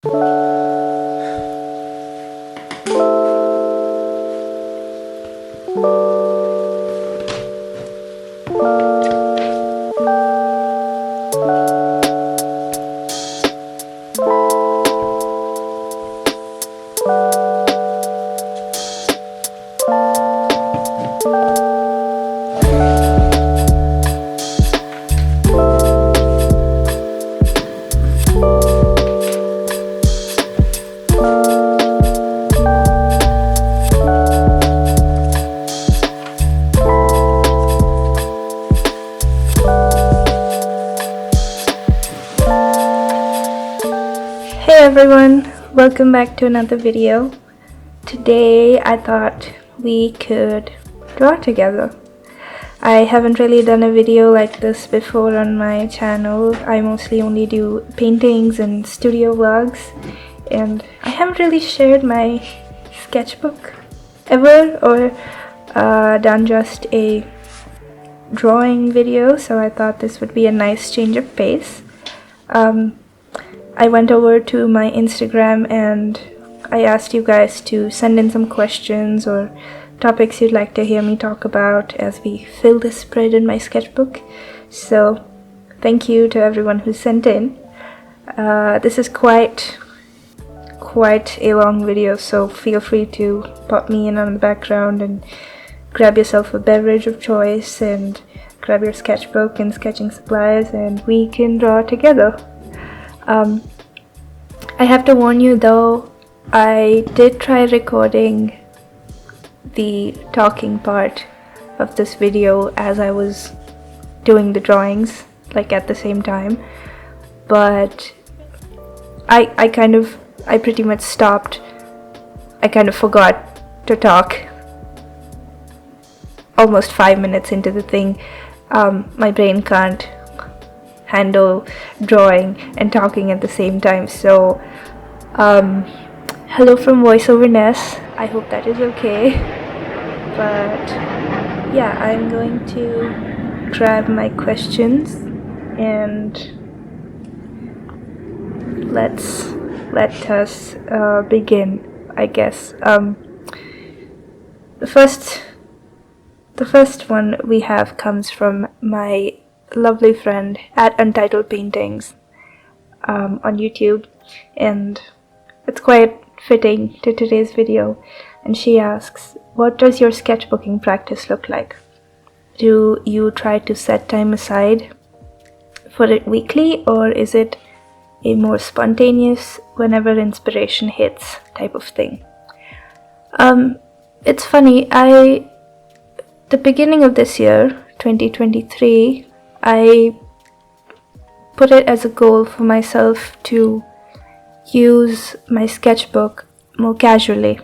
Hey everyone, welcome back to another video. Today I thought we could draw together. I haven't really done a video like this before on my channel. I mostly only do paintings and studio vlogs, and I haven't really shared my sketchbook ever or done just a drawing video, so I thought this would be a nice change of pace. I went over to my Instagram and I asked you guys to send in some questions or topics you'd like to hear me talk about as we fill this spread in my sketchbook. So thank you to everyone who sent in. This is quite a long video, so feel free to pop me in on the background and grab yourself a beverage of choice and grab your sketchbook and sketching supplies and we can draw together. I have to warn you though, I did try recording the talking part of this video as I was doing the drawings, like at the same time, but I pretty much stopped. I kind of forgot to talk almost 5 minutes into the thing. My brain can't handle drawing and talking at the same time, so hello from voiceover Ness. I hope that is okay, but yeah, I'm going to grab my questions and let us begin, I guess. The first one we have comes from my lovely friend at Untitled Paintings on YouTube, and it's quite fitting to today's video. And she asks, what does your sketchbooking practice look like? Do you try to set time aside for it weekly, or is it a more spontaneous whenever inspiration hits type of thing? It's funny, the beginning of this year, 2023, I put it as a goal for myself to use my sketchbook more casually.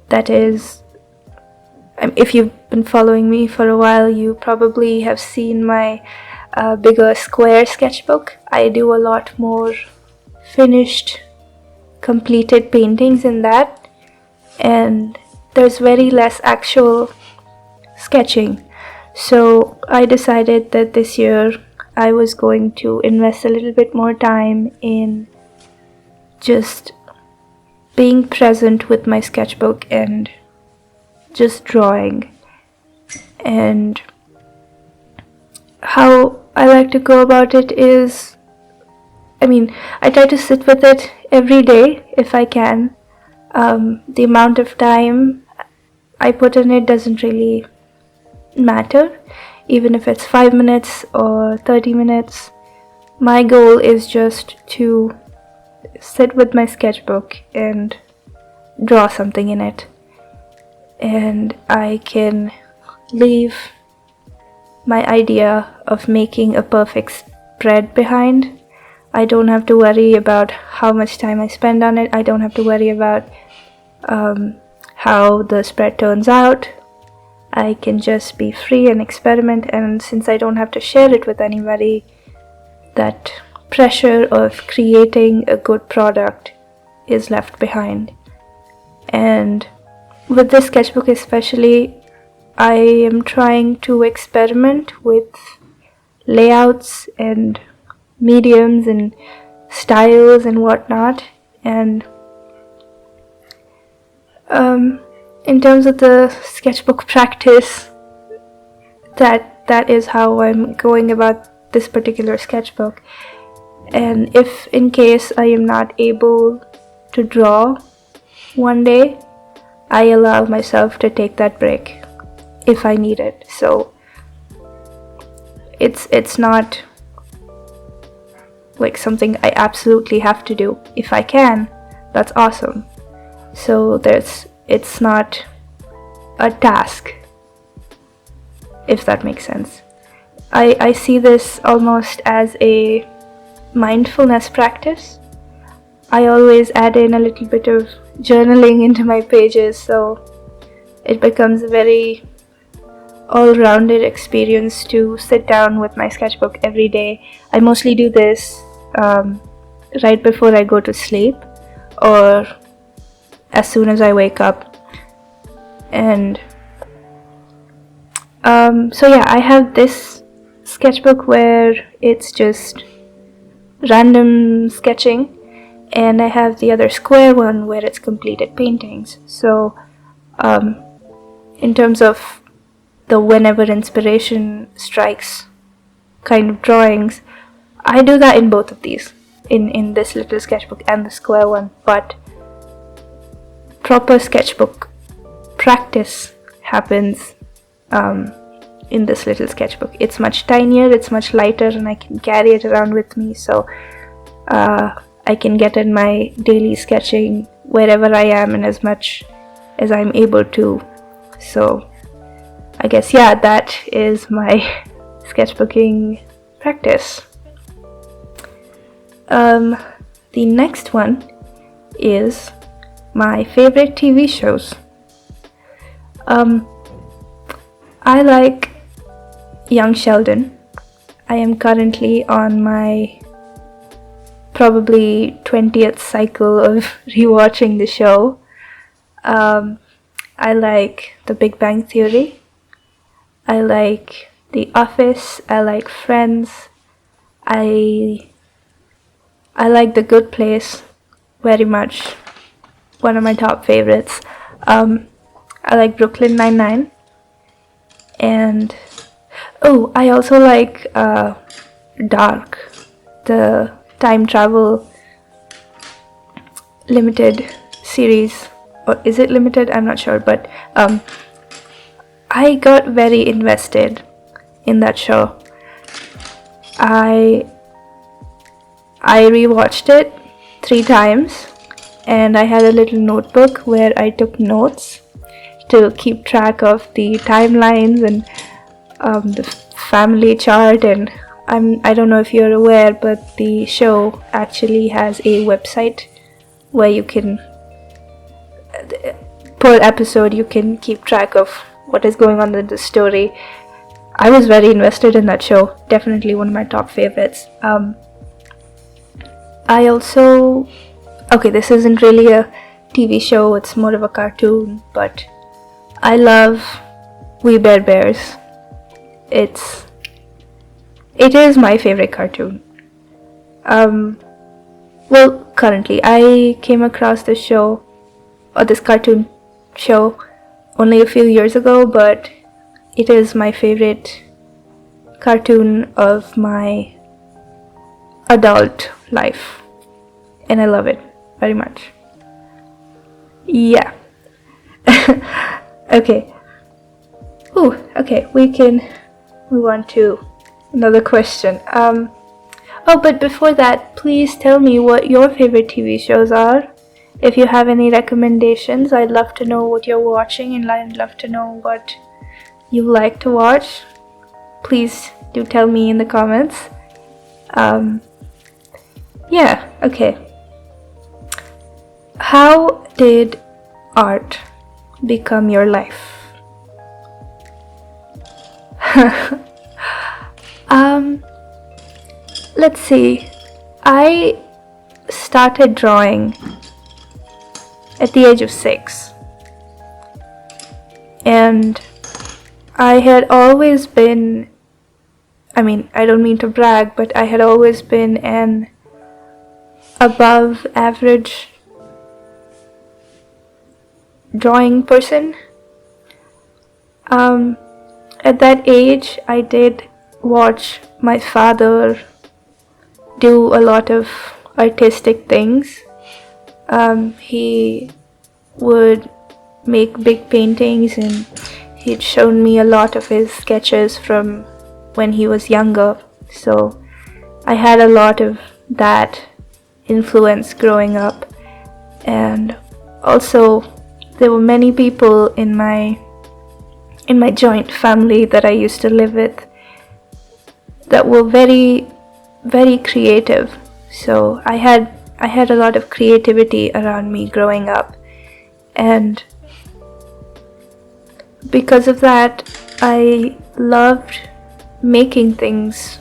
That is, if you've been following me for a while, you probably have seen my bigger square sketchbook. I do a lot more finished, completed paintings in that, and there's very less actual sketching. So I decided that this year I was going to invest a little bit more time in just being present with my sketchbook and just drawing. And how I like to go about it is, I try to sit with it every day if I can. The amount of time I put in it doesn't really matter, even if it's 5 minutes or 30 minutes. My goal is just to sit with my sketchbook and draw something in it, and I can leave my idea of making a perfect spread behind. I don't have to worry about how much time I spend on it. I don't have to worry about how the spread turns out. I can just be free and experiment, and since I don't have to share it with anybody, that pressure of creating a good product is left behind. And with this sketchbook especially, I am trying to experiment with layouts and mediums and styles and whatnot. And in terms of the sketchbook practice, that is how I'm going about this particular sketchbook. And if in case I am not able to draw one day, I allow myself to take that break if I need it. So it's not like something I absolutely have to do. If I can, that's awesome. So it's not a task, if that makes sense. I see this almost as a mindfulness practice. I always add in a little bit of journaling into my pages, so it becomes a very all-rounded experience to sit down with my sketchbook every day. I mostly do this right before I go to sleep or as soon as I wake up. And so yeah, I have this sketchbook where it's just random sketching, and I have the other square one where it's completed paintings. So in terms of the whenever inspiration strikes kind of drawings, I do that in both of these, in this little sketchbook and the square one. But proper sketchbook practice happens in this little sketchbook. It's much tinier, it's much lighter, and I can carry it around with me, so I can get in my daily sketching wherever I am and as much as I'm able to. So I guess, yeah, that is my sketchbooking practice. The next one is my favorite TV shows. I like Young Sheldon. I am currently on my probably 20th cycle of rewatching the show. I like The Big Bang Theory. I like The Office. I like Friends. I like The Good Place very much. One of my top favorites. I like Brooklyn Nine-Nine. And I also like Dark, the time travel limited series. Or is it limited? I'm not sure, but I got very invested in that show. I rewatched it 3 times, and I had a little notebook where I took notes to keep track of the timelines and the family chart. And I don't know if you're aware, but the show actually has a website where you can, per episode, you can keep track of what is going on in the story. I was very invested in that show. Definitely one of my top favorites. I also, this isn't really a TV show, it's more of a cartoon, but I love We Bare Bears. It is my favorite cartoon. Well, currently, I came across this show, or this cartoon show, only a few years ago, but it is my favorite cartoon of my adult life, and I love it very much. Yeah. Okay. Okay, we can move on to another question. But before that, please tell me what your favorite TV shows are. If you have any recommendations, I'd love to know what you're watching, and I'd love to know what you like to watch. Please do tell me in the comments. Yeah, okay. How did art become your life? Let's see. I started drawing at the age of 6, and I had always been, I don't mean to brag, but I had always been an above average drawing person. At that age, I did watch my father do a lot of artistic things. He would make big paintings, and he'd shown me a lot of his sketches from when he was younger. So I had a lot of that influence growing up. And also there were many people in my joint family that I used to live with that were very, very creative. So I had a lot of creativity around me growing up, and because of that, I loved making things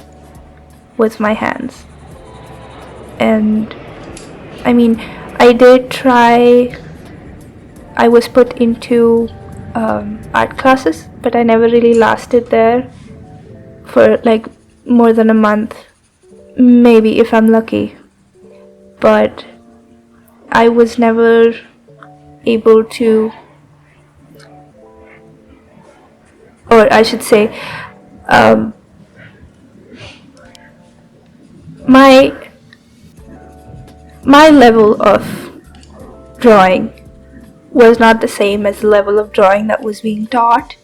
with my hands. And I mean, I was put into art classes, but I never really lasted there for like more than a month, maybe if I'm lucky. But I was never able to, or I should say, my level of drawing was not the same as the level of drawing that was being taught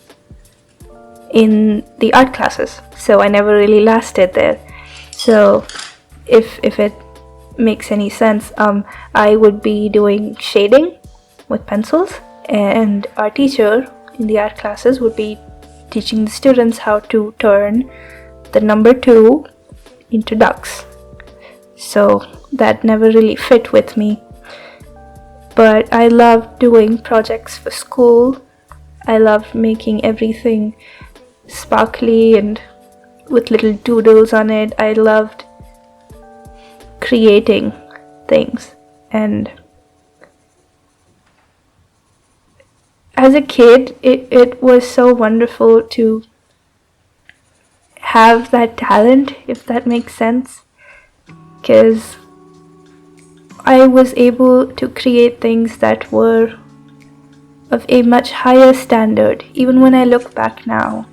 in the art classes, so I never really lasted there. So if it makes any sense, I would be doing shading with pencils, and our teacher in the art classes would be teaching the students how to turn the number 2 into ducks. So that never really fit with me. But I loved doing projects for school. I loved making everything sparkly and with little doodles on it. I loved creating things. And as a kid, it was so wonderful to have that talent, if that makes sense, because I was able to create things that were of a much higher standard. Even when I look back now,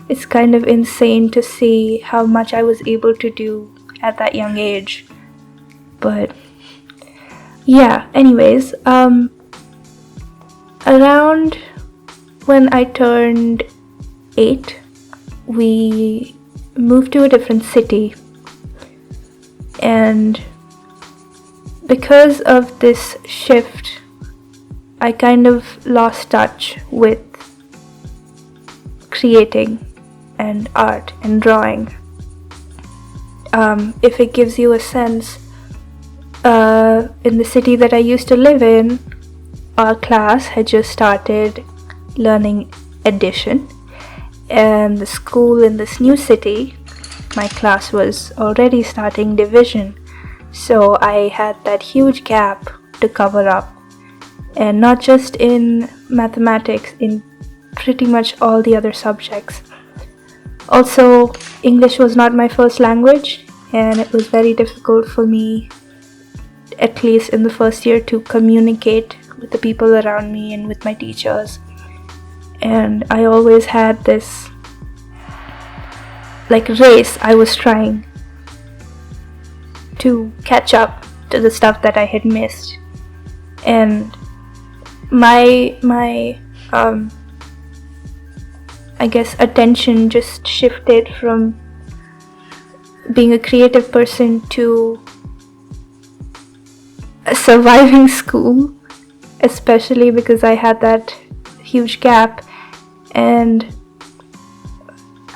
it's kind of insane to see how much I was able to do at that young age. But yeah, anyways, around when I turned 8, we moved to a different city, and because of this shift, I kind of lost touch with creating and art and drawing. If it gives you a sense, in the city that I used to live in, our class had just started learning addition, and the school in this new city, my class was already starting division. So I had that huge gap to cover up, and not just in mathematics, in pretty much all the other subjects. Also, English was not my first language, and it was very difficult for me, at least in the first year, to communicate with the people around me and with my teachers. And I always had this like race. I was trying to catch up to the stuff that I had missed, and my I guess attention just shifted from being a creative person to surviving school, especially because I had that huge gap. And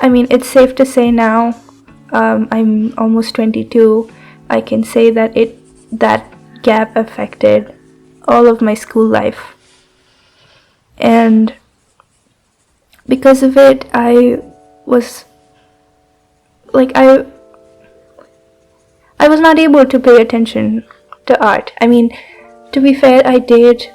I mean, it's safe to say now, I'm almost 22, I can say that that gap affected all of my school life. And because of it, I was not able to pay attention to art. I mean, to be fair, I did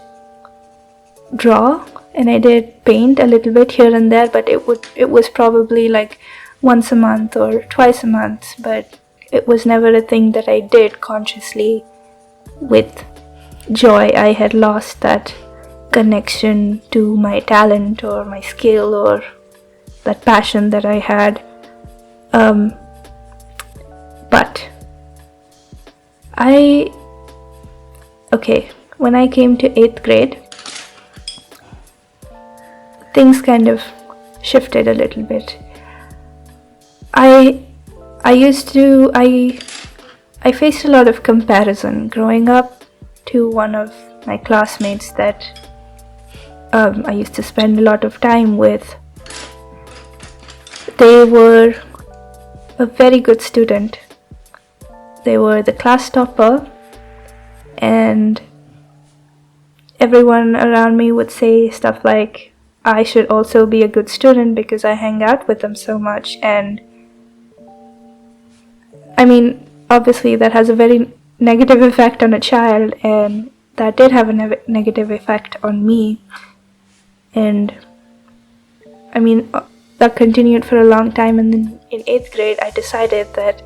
draw and I did paint a little bit here and there, but it was probably like once a month or twice a month, but it was never a thing that I did consciously with joy I had lost that connection to my talent or my skill or that passion that I had. But when I came to 8th grade, things kind of shifted a little bit. I faced a lot of comparison growing up to one of my classmates that I used to spend a lot of time with. They were a very good student. They were the class topper, and everyone around me would say stuff like I should also be a good student because I hang out with them so much. And I mean, obviously that has a very negative effect on a child, and that did have a negative effect on me. And I mean, that continued for a long time, and then in 8th grade I decided that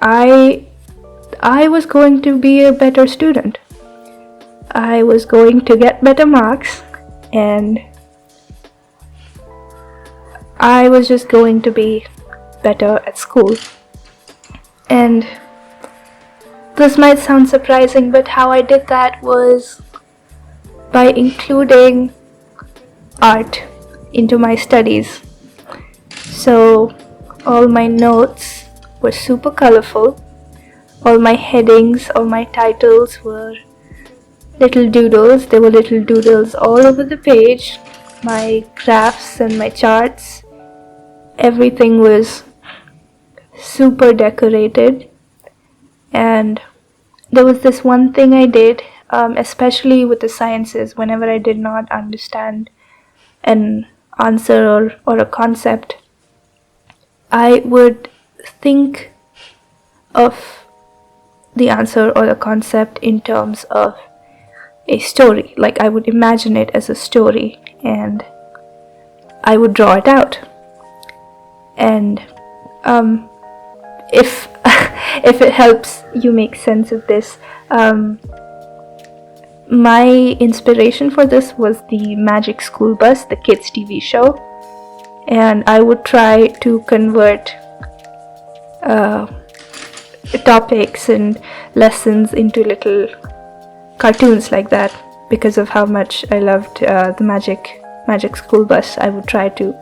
I was going to be a better student. I was going to get better marks, and I was just going to be better at school. And this might sound surprising, but how I did that was by including art into my studies. So all my notes were super colorful. All my headings, all my titles were little doodles. There were little doodles all over the page. My graphs and my charts, everything was super decorated. And there was this one thing I did, especially with the sciences, whenever I did not understand an answer or a concept, I would think of the answer or the concept in terms of a story. Like, I would imagine it as a story and I would draw it out. And if if it helps you make sense of this, my inspiration for this was the Magic School Bus, the kids TV show, and I would try to convert topics and lessons into little cartoons like that. Because of how much I loved the Magic School Bus, I would try to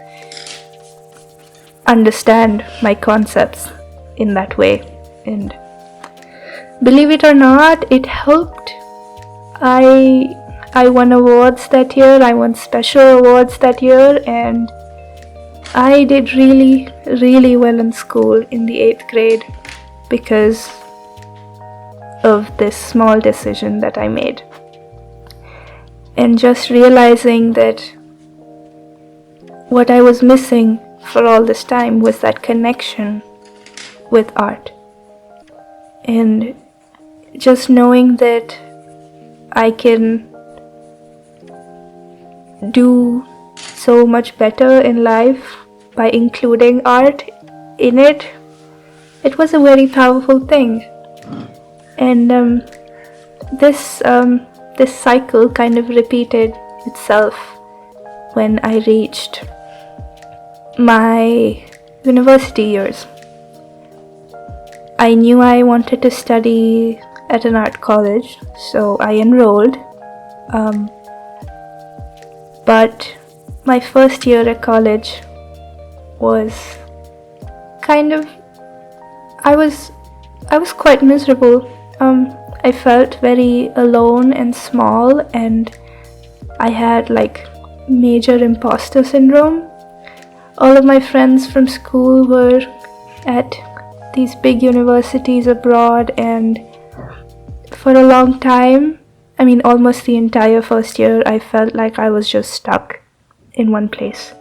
understand my concepts in that way, and believe it or not, it helped. I won awards that year. I won special awards that year, and I did really, really well in school in the 8th grade because of this small decision that I made. And just realizing that what I was missing for all this time was that connection with art. And just knowing that I can do so much better in life by including art in it, it was a very powerful thing. And this cycle kind of repeated itself when I reached my university years. I knew I wanted to study at an art college, so I enrolled. But my first year at college was kind of, I was quite miserable. I felt very alone and small, and I had like major imposter syndrome. All of my friends from school were at these big universities abroad, and for a long time, I mean almost the entire first year, I felt like I was just stuck in one place.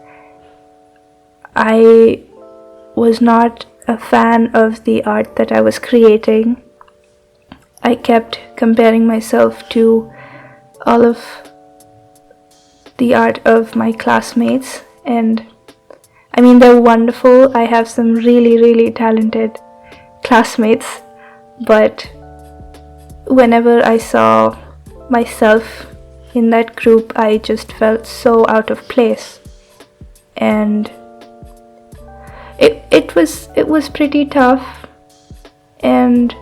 I was not a fan of the art that I was creating. I kept comparing myself to all of the art of my classmates, and I mean, they're wonderful. I have some really, really talented classmates, but whenever I saw myself in that group, I just felt so out of place. And it was pretty tough, and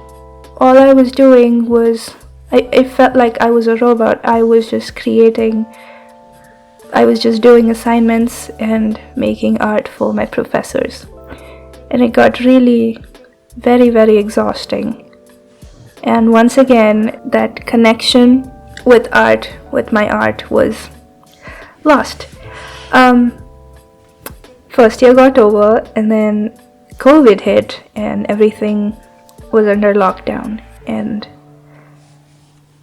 all I was doing was, I felt like I was a robot. I was just creating, I was just doing assignments and making art for my professors. And it got really very, very exhausting. And once again, that connection with art, with my art, was lost. First year got over, and then COVID hit, and everything was under lockdown. And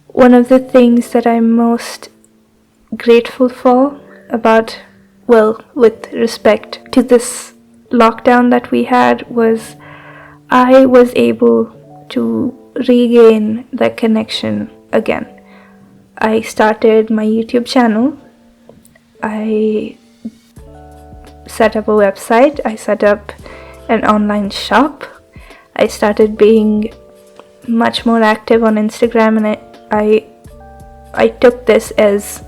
one of the things that I'm most grateful for about, well, with respect to this lockdown that we had, was I was able to regain that connection again. I started my YouTube channel. I set up a website. I set up an online shop. I started being much more active on Instagram, and I took this as,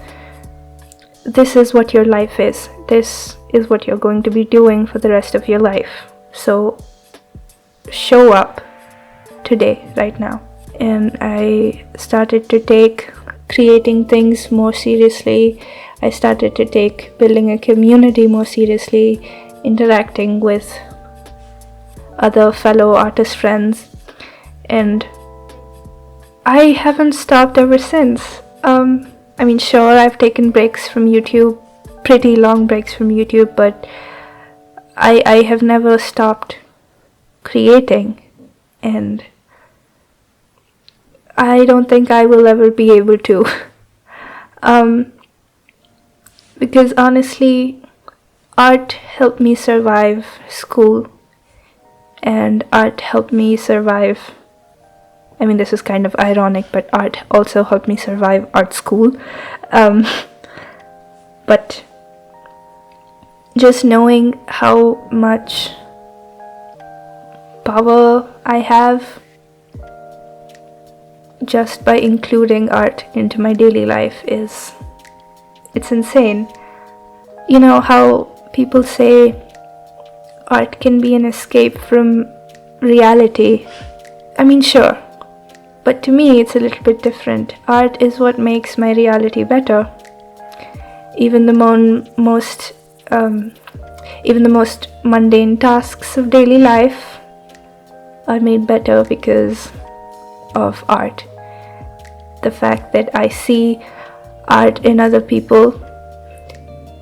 this is what your life is. This is what you're going to be doing for the rest of your life. So show up today, right now. And I started to take creating things more seriously. I started to take building a community more seriously, interacting with other fellow artist friends, and I haven't stopped ever since. I mean, sure, I've taken breaks from YouTube, pretty long breaks from YouTube, but I have never stopped creating, and I don't think I will ever be able to. Because honestly, art helped me survive school, and art helped me survive, I mean, this is kind of ironic, but art also helped me survive art school. But just knowing how much power I have just by including art into my daily life it's insane. You know how people say art can be an escape from reality? I mean, sure, but to me it's a little bit different. Art is what makes my reality better. Even the most mundane tasks of daily life are made better because of art. The fact that I see art in other people,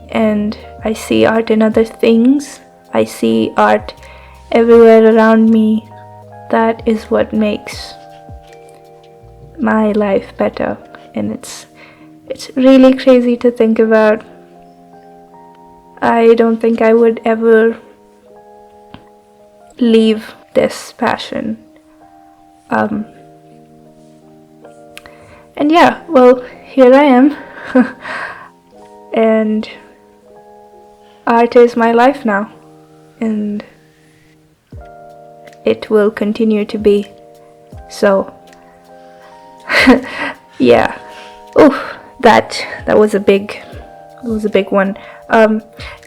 and I see art in other things, I see art everywhere around me, that is what makes my life better. And it's really crazy to think about. I don't think I would ever leave this passion. And yeah, well, here I am. And art is my life now, and it will continue to be so. Yeah. Oof, that was a big one.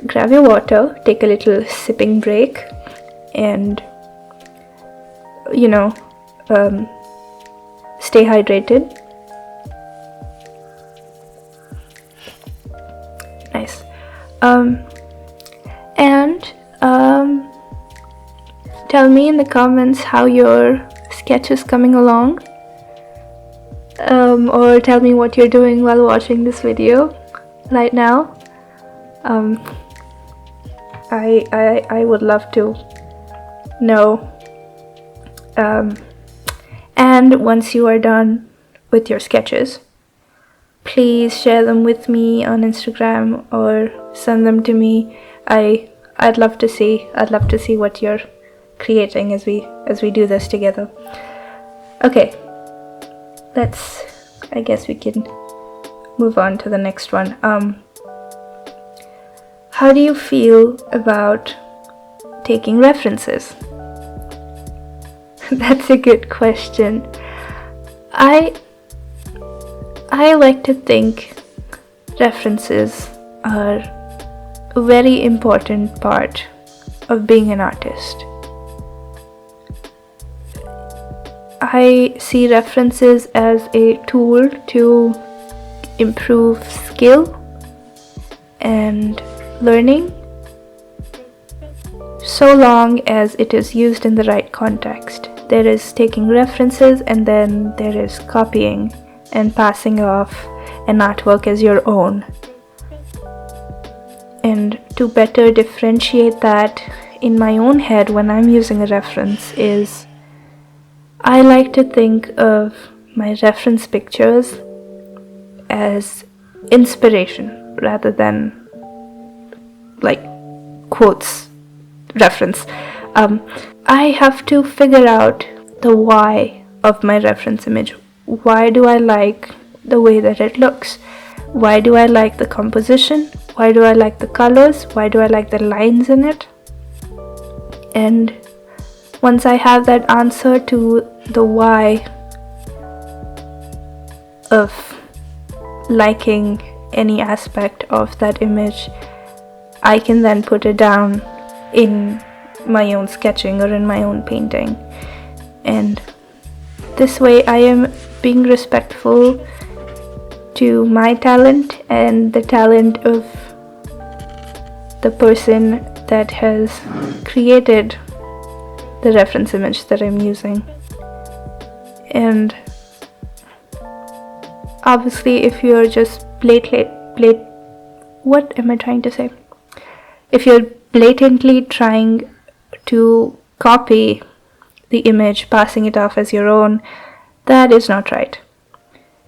Grab your water, take a little sipping break, and stay hydrated. Nice. And tell me in the comments how your sketch is coming along, or tell me what you're doing while watching this video right now. I would love to know. And once you are done with your sketches, please share them with me on Instagram or send them to me. I'd love to see what you're creating as we do this together. Okay, I guess we can move on to the next one. How do you feel about taking references? That's a good question. I like to think references are a very important part of being an artist. I see references as a tool to improve skill and learning, so long as it is used in the right context. There is taking references, and then there is copying and passing off an artwork as your own. And to better differentiate that in my own head when I'm using a reference is, I like to think of my reference pictures as inspiration rather than like quotes reference. I have to figure out the why of my reference image. Why do I like the way that it looks? Why do I like the composition? Why do I like the colors? Why do I like the lines in it? And once I have that answer to the why of liking any aspect of that image, I can then put it down in my own sketching or in my own painting. And this way I am being respectful to my talent and the talent of the person that has created the reference image that I'm using. And obviously, if you're just what am I trying to say? If you're blatantly trying to copy the image, passing it off as your own, that is not right.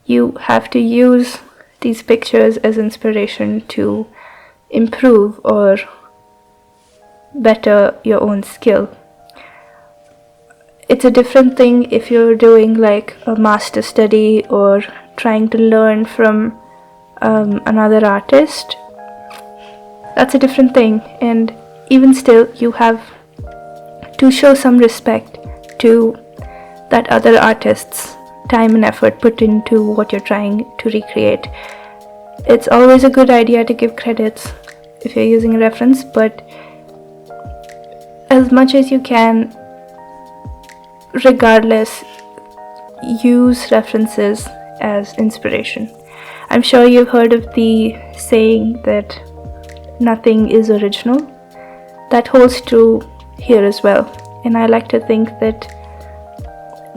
You have to use these pictures as inspiration to improve or better your own skill. It's a different thing if you're doing like a master study or trying to learn from another artist. That's a different thing, and even still you have to show some respect to that other artist's time and effort put into what you're trying to recreate. It's always a good idea to give credits if you're using a reference, but as much as you can, regardless, use references as inspiration. I'm sure you've heard of the saying that nothing is original. That holds true here as well. And I like to think that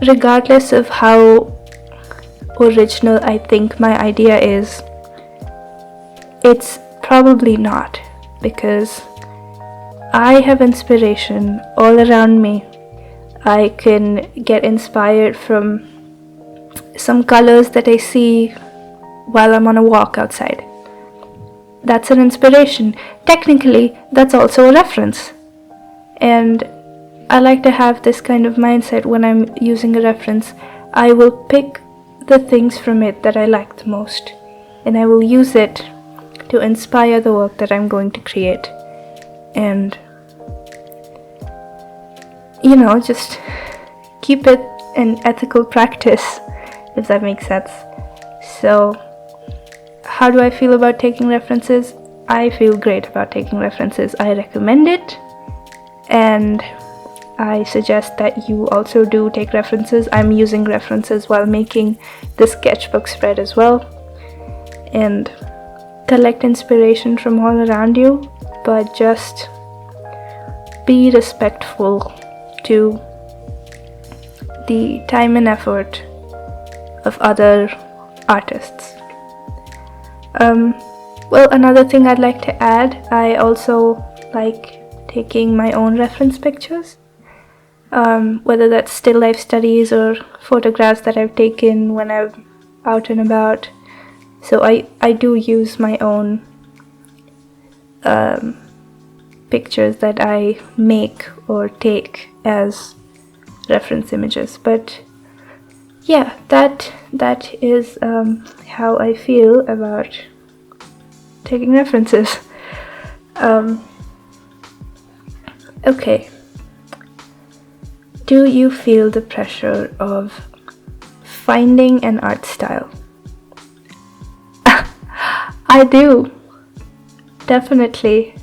regardless of how original I think my idea is, it's probably not, because I have inspiration all around me. I can get inspired from some colors that I see while I'm on a walk outside. That's an inspiration. Technically, that's also a reference. And I like to have this kind of mindset when I'm using a reference. I will pick the things from it that I like the most, and I will use it to inspire the work that I'm going to create. And just keep it an ethical practice, if that makes sense. So, how do I feel about taking references? I feel great about taking references. I recommend it, and I suggest that you also do take references. I'm using references while making the sketchbook spread as well. And collect inspiration from all around you, but just be respectful to the time and effort of other artists. Well, another thing I'd like to add, I also like taking my own reference pictures, whether that's still life studies or photographs that I've taken when I'm out and about. So I do use my own pictures that I make or take as reference images. But yeah, that is how I feel about taking references. Okay. Do you feel the pressure of finding an art style. I do, definitely.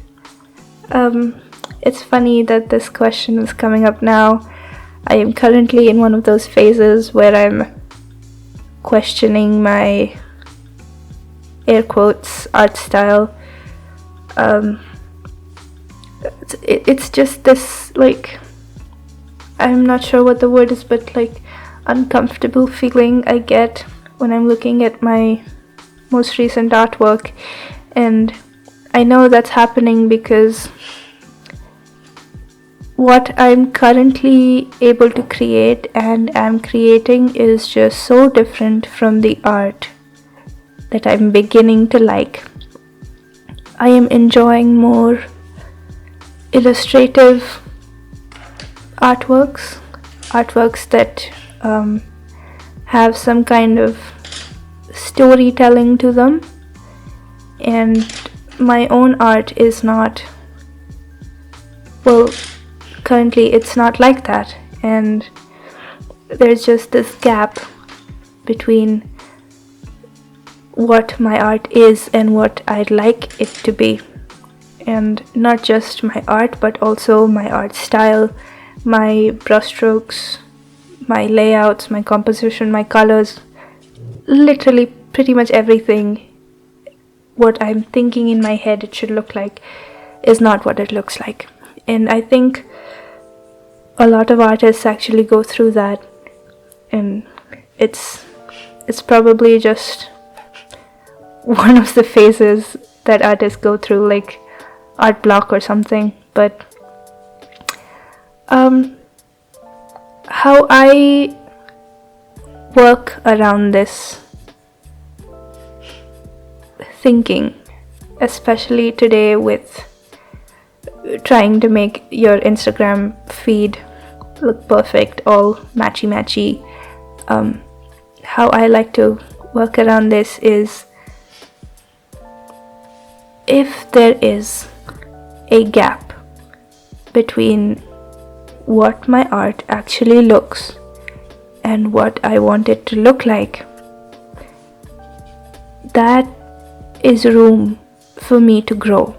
It's funny that this question is coming up now. I am currently in one of those phases where I'm questioning my air quotes art style. It's just this, like, I'm not sure what the word is, but like uncomfortable feeling I get when I'm looking at my most recent artwork, and I know that's happening because what I'm currently able to create and am creating is just so different from the art that I'm beginning to like. I am enjoying more illustrative artworks that have some kind of storytelling to them, and my own art is not, well, currently it's not like that, and there's just this gap between what my art is and what I'd like it to be. And not just my art, but also my art style, my brushstrokes, my layouts, my composition, my colors, literally pretty much everything. What I'm thinking in my head it should look like is not what it looks like. And I think a lot of artists actually go through that, and it's probably just one of the phases that artists go through, like art block or something. But how I work around this thinking, especially today with trying to make your Instagram feed look perfect, all matchy, how I like to work around this is, if there is a gap between what my art actually looks and what I want it to look like, that is room for me to grow.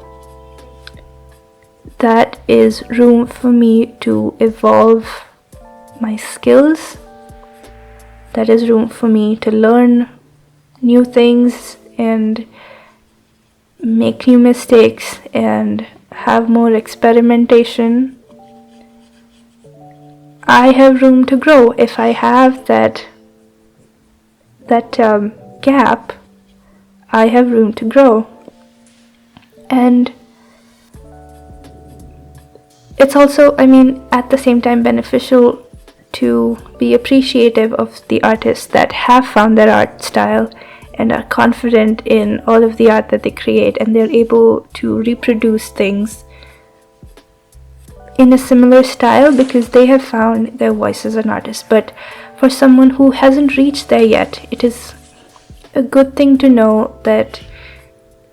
That is room for me to evolve my skills. That is room for me to learn new things and make new mistakes and have more experimentation. I have room to grow. If I have that gap, I have room to grow. And it's also, at the same time beneficial to be appreciative of the artists that have found their art style and are confident in all of the art that they create, and they're able to reproduce things in a similar style because they have found their voice as an artist. But for someone who hasn't reached there yet, it is a good thing to know that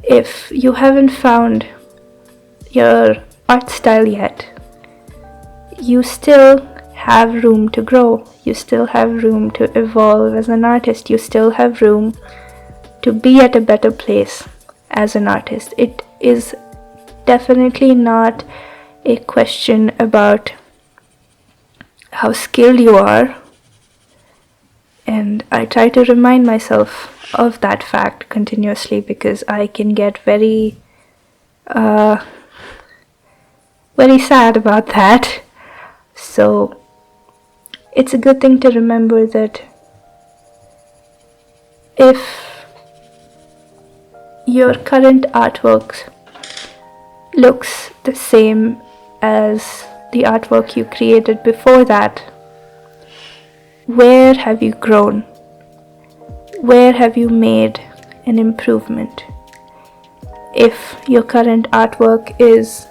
if you haven't found your art style yet, you still have room to grow. You still have room to evolve as an artist. You still have room to be at a better place as an artist. It is definitely not a question about how skilled you are, and I try to remind myself of that fact continuously because I can get very sad about that. So it's a good thing to remember that if your current artwork looks the same as the artwork you created before that, where have you grown? Where have you made an improvement? If your current artwork is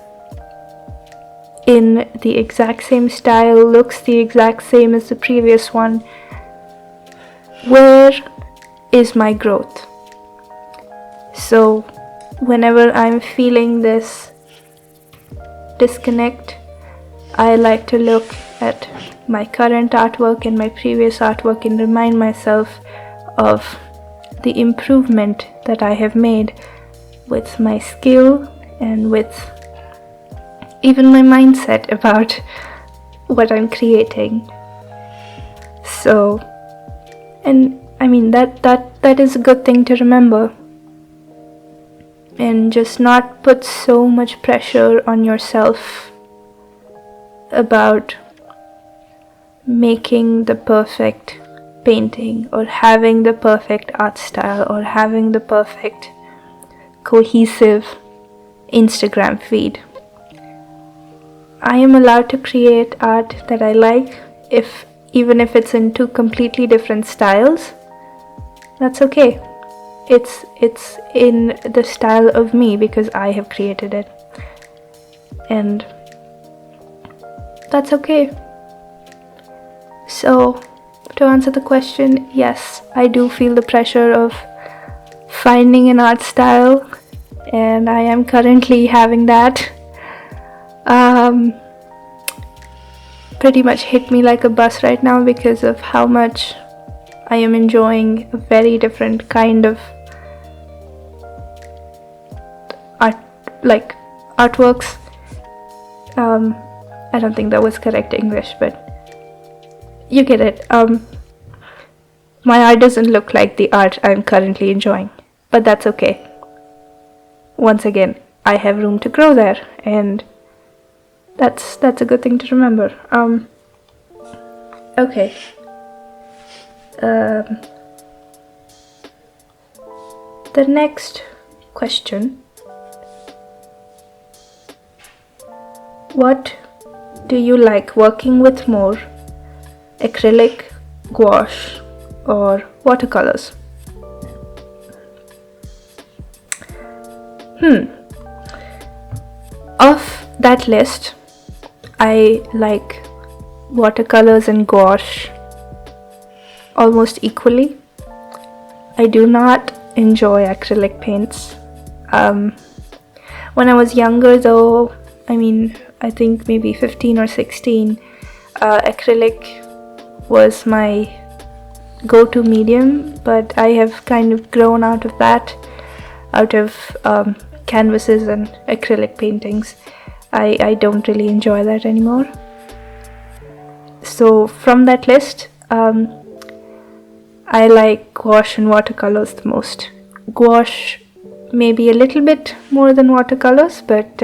in the exact same style, looks the exact same as the previous one, where is my growth? So whenever I'm feeling this disconnect, I like to look at my current artwork and my previous artwork and remind myself of the improvement that I have made with my skill and with even my mindset about what I'm creating. So, and I mean that is a good thing to remember, and just not put so much pressure on yourself about making the perfect painting or having the perfect art style or having the perfect cohesive Instagram feed. I am allowed to create art that I like, even if it's in two completely different styles. That's okay. It's in the style of me because I have created it, and that's okay. So, to answer the question, yes, I do feel the pressure of finding an art style, and I am currently having that. Pretty much hit me like a bus right now because of how much I am enjoying a very different kind of art, like artworks. I don't think that was correct English, but you get it. My art doesn't look like the art I'm currently enjoying, but that's okay. Once again, I have room to grow there, and that's a good thing to remember. Okay. The next question: what do you like working with more, acrylic, gouache, or watercolors? Of that list, I like watercolors and gouache almost equally. I do not enjoy acrylic paints. When I was younger though, I think maybe 15 or 16, acrylic was my go-to medium, but I have kind of grown out of that, out of canvases and acrylic paintings. I don't really enjoy that anymore. So from that list, I like gouache and watercolors the most. Gouache maybe a little bit more than watercolors, but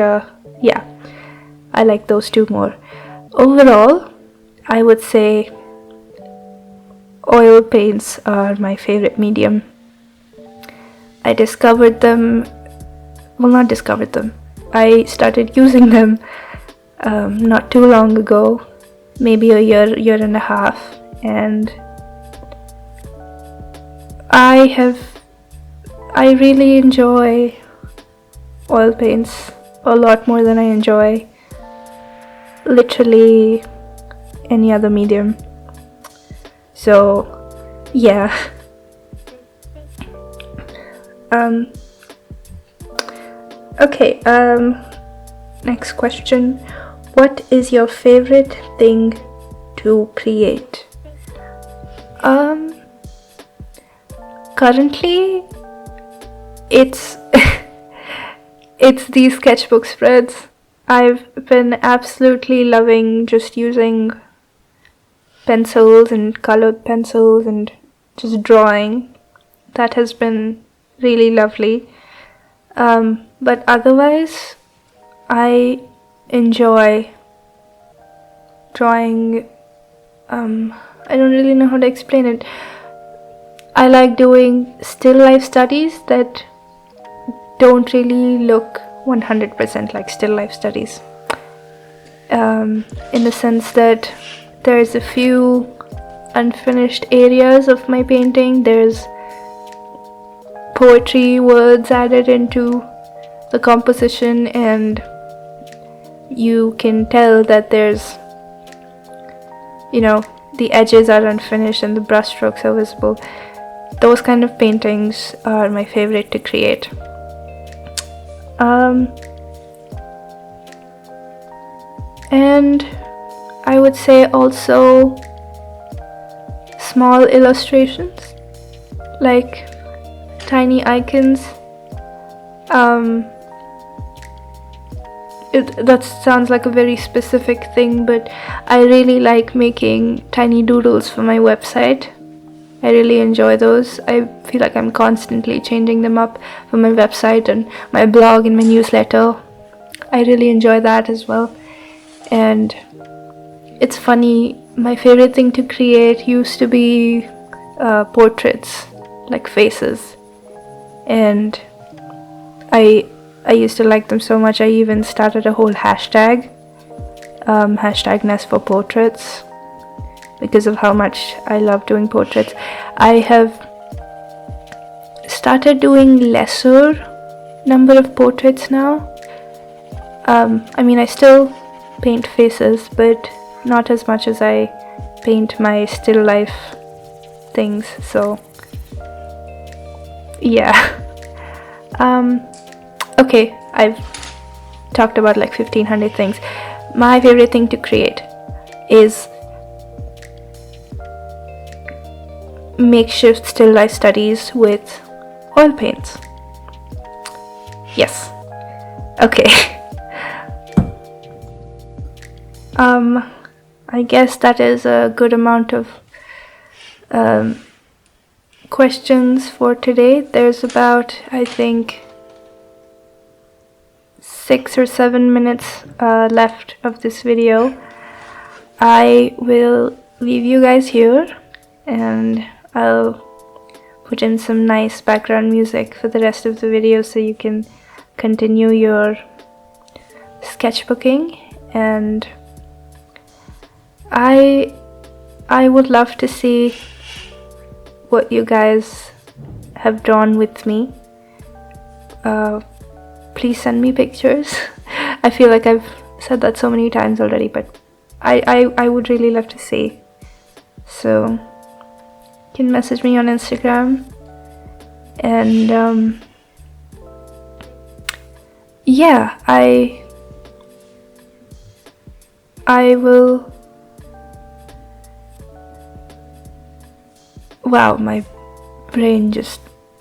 yeah, I like those two more. Overall, I would say oil paints are my favorite medium. I started using them not too long ago, maybe a year and a half, and I really enjoy oil paints a lot more than I enjoy literally any other medium. So yeah. Okay, next question. What is your favorite thing to create? Currently, it's it's these sketchbook spreads. I've been absolutely loving just using pencils and colored pencils and just drawing. That has been really lovely. But otherwise, I enjoy drawing. I don't really know how to explain it. I like doing still life studies that don't really look 100% like still life studies. In the sense that there's a few unfinished areas of my painting. There's poetry words added into the composition, and you can tell that there's, the edges are unfinished and the brushstrokes are visible. Those kind of paintings are my favorite to create. And I would say also small illustrations, like tiny icons. That sounds like a very specific thing, but I really like making tiny doodles for my website. I really enjoy those. I feel like I'm constantly changing them up for my website and my blog and my newsletter. I really enjoy that as well. And it's funny, my favorite thing to create used to be portraits, like faces. And I used to like them so much, I even started a whole hashtag, hashtag ness for portraits, because of how much I love doing portraits. I have started doing lesser number of portraits now. I mean, I still paint faces, but not as much as I paint my still life things, so yeah. Okay, I've talked about like 1500 things. My favorite thing to create is makeshift still life studies with oil paints. Yes. Okay. I guess that is a good amount of questions for today. There's about, I think, 6 or 7 minutes left of this video. I will leave you guys here, and I'll put in some nice background music for the rest of the video so you can continue your sketchbooking. And I would love to see what you guys have drawn with me. Please send me pictures. I feel like I've said that so many times already, but I would really love to see. So you can message me on Instagram, and yeah, I will. Wow, my brain just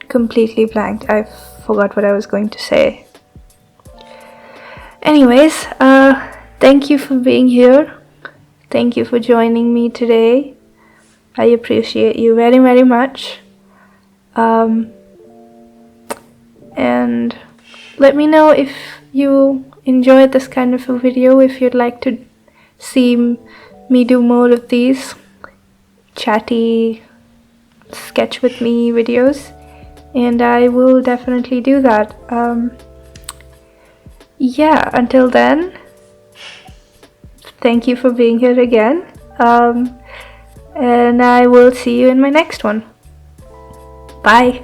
completely blanked. I forgot what I was going to say. Anyways, thank you for being here. Thank you for joining me today. I appreciate you very, very much. And let me know if you enjoyed this kind of a video, if you'd like to see me do more of these chatty sketch with me videos, and I will definitely do that. Yeah, until then, thank you for being here again, and I will see you in my next one. Bye.